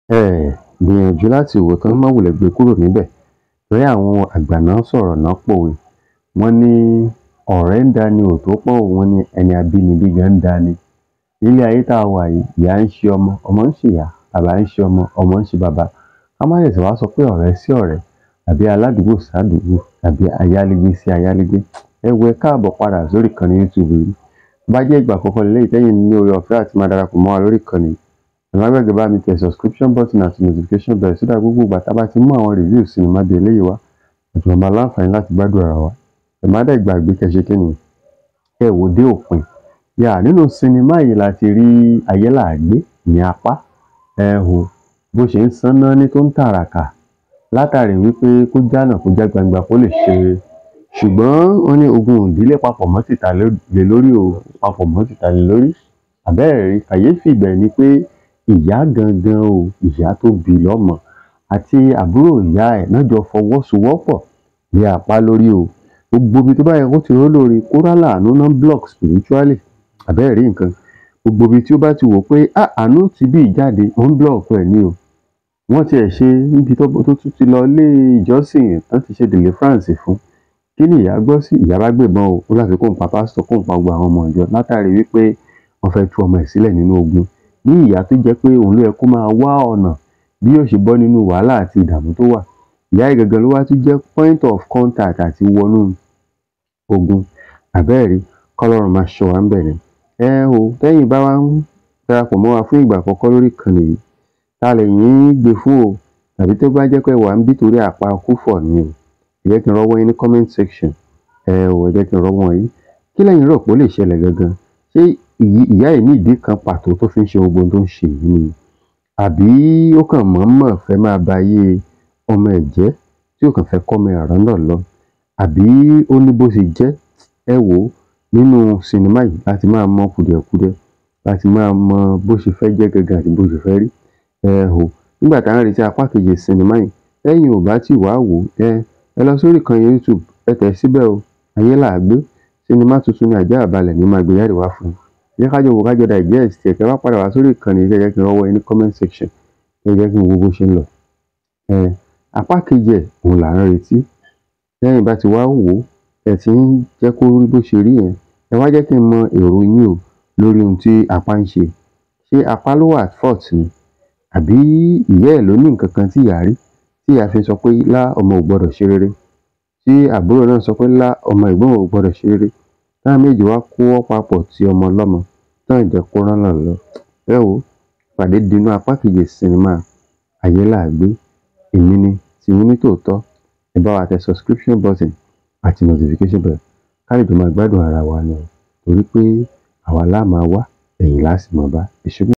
Gbìyànjú láti wò ó tán, má wulẹ̀ gbé kúrò níbẹ̀. Torí àwọn àgbà náà sọ̀rọ̀ náà pòwe. Wọ́n ní ọ̀rẹ́ ń dani ò tó pọ́n o, wọ́n ní ẹni abínibí gan ń dani. Nílé ayé tá a wà yìí, ìyá ń ṣe ọmọ, ọmọ ń ṣe ìyá, bàbá ń ṣe ọmọ, ọmọ ń ṣe bàbá. Ká má ṣẹ̀ṣẹ̀ wá sọ pé ọ̀rẹ́ sí ọ̀rẹ́, tàbí aládùúgbò sádùúgbò, tàbí ayálégbé sí ayálégbé. Ẹ wo ẹ káàbọ̀ padà sórí ìkànnì YouTube yìí. Tó bá jẹ́ ìgbà àkọ́kọ́ leléyìí tẹ́yin ní oore ọ̀fẹ́ àti máa darapọ̀ mọ́ wa lórí ìkànnì yìí, ẹ má gbàgbé bá mi tẹ subscription button àti notification bell so that gbogbo ìgbà tá bá ti mú àwọn review sinimá bí eléyìí wá, ẹ tún máa láǹfààní láti gbádùn ara wa. Ẹ má dẹ̀ gbàgbé kẹ́ ṣe kíni, kẹ́ wò dé òpin. Nínú sinimá yìí la ti rí Ayélàágbé ní Apá. Bó ṣe ń sáná ní tó ń tàràkà látàrí wípé kó jánà kó já gbangba kó lè ṣe rere. Ṣùgbọ́n wọ́n ní ogun ìdílé papọ̀ mọ́ tìta lé lórí o, papọ̀ mọ́ tìta lé lórí. Àbẹ́ẹ̀ rí, kàyéfì ibẹ̀ ni pé ìyá gangan o, ìyá tó bí lọ́mọ àti àbúrò ìyá ẹ̀ náà jọ fọwọ́sowọ́pọ̀ lé Apá lórí o. Gbogbo ibi tó bá yẹ kó ti ró lórí kó rálàánú náà block spiritually. Àbẹ́ẹ̀ rí nǹkan. Gbogbo ibi tí ó bá ti wò pé àánú ti bí ìjáde, ó ń block ẹ̀ ní o. Wọ́n ti ẹ̀ ṣe níbi tó tún ti lọ ilé ìjọsìn tán ti ṣe deliverance fún. Kí ni ìyá gbọ́ sí? Ìyá bá gbébọn o, ó láfi kóun pa pásítọ̀, kóun pa gbogbo àwọn ọmọ ìjọ látàrí wípé wọ́n fẹ́ tú ọmọ ẹ̀ sílẹ̀ nínú ogun. Ní ìyá tó jẹ́ pé òun ló yẹ kó máa wá ọ̀nà bí yóò ṣe bọ́ nínú wàhálà àti ìdààmú tó wà. Ìyá yìí gangan ló wá tún jẹ́ point of contact àti wọnú ogun. Àbẹ́ẹ̀ rí, kọ́lọ́run máa ṣọ́ wa ńbẹ̀ ni. Tẹ́yin bá wá ń darapọ̀ mọ́ wa fún ìgbà àkọ́kọ́ lórí ìkànnì yìí, ta lẹ̀yin gbé fún o, tàbí tó bá jẹ́ pé wà ń bí torí Àpá Kúfọ̀ ni o. Ẹ jẹ́ kí n rọ́wọ́ yín ní comment section. Ẹ jẹ́ kí n rọ́wọ́ yín. Kí lẹ̀yin rò pé ó lè ṣẹlẹ̀ gangan? Ṣé ìyá yìí ní ìdí kan pàtó tó fi ń ṣe gbogbo ohun tó ń ṣe yìí ni? Àbí ó kàn mọ̀ọ́mọ̀ fẹ́ máa ba ayé ọmọ ẹ̀ jẹ́ tí ó kàn fẹ́ kọ́mọ ẹ̀ rọ́nà lọ? Àbí ó ní bó ṣe jẹ́? Ẹ wò ó, nínú sinimá yìí láti máa mọ kùdìẹ̀kudiẹ, láti máa mọ bó ṣe fẹ́ jẹ́ gangan àti bó ṣe fẹ́ rí. Nígbà tá ń retí apá kejì sinimá yìí, tẹ́yin ò bá tí wá wò ó, ẹ lọ sórí ìkànnì YouTube, ẹ tẹ̀ síbẹ̀ o. Ayélàágbé, sinimá tuntun ní Àjààbálẹ̀ ní máa gbé jáde wá fún yín. Jẹ́ ká jọ wò, ká jọ digest ẹ̀, kẹ́ wá padà wá sórí ìkànnì yìí, kẹ́ jẹ́ kí n rọ́wọ́ yín ní comment section. Kẹ́ jẹ́ kí n wo bó ṣe ń lọ. Apá kejì ẹ̀ òun là ń retí. Tẹ́yin bá ti wá wò ó, ẹ ti ń jẹ́ kó rí bó ṣe rí yẹn. Ẹ wá jẹ́ kí n mọ èrò yín o lórí ohun tí Apá ń ṣe. Ṣé Apá ló wà at fault ni? Àbí ìyá ẹ̀ ló ní nǹkan kan tí ìyá rí, tí ìyá fi sọ pé lá ọmọ ò gbọdọ̀ ṣe rere? Tí àbúrò náà sọ pé lá ọmọ ẹ̀gbọ́n ò gbọdọ̀ ṣe rere? Táwọn méjì wá kówọ́ papọ̀ ti ọmọ ọlọ́mọ, tán jẹ́ kó rọ́nà lọ. Ẹ wò ó, ìpàdé dínú apá kejì sinimá Ayélàágbé. Èmi ni tiyín ní tòótọ́. Ẹ bá wa tẹ subscription button àti notification bell. Ká lè jọ máa gbádùn ara wa ni o. Torí pé àwa lá máa wá, ẹ̀yin lá sì máa bá.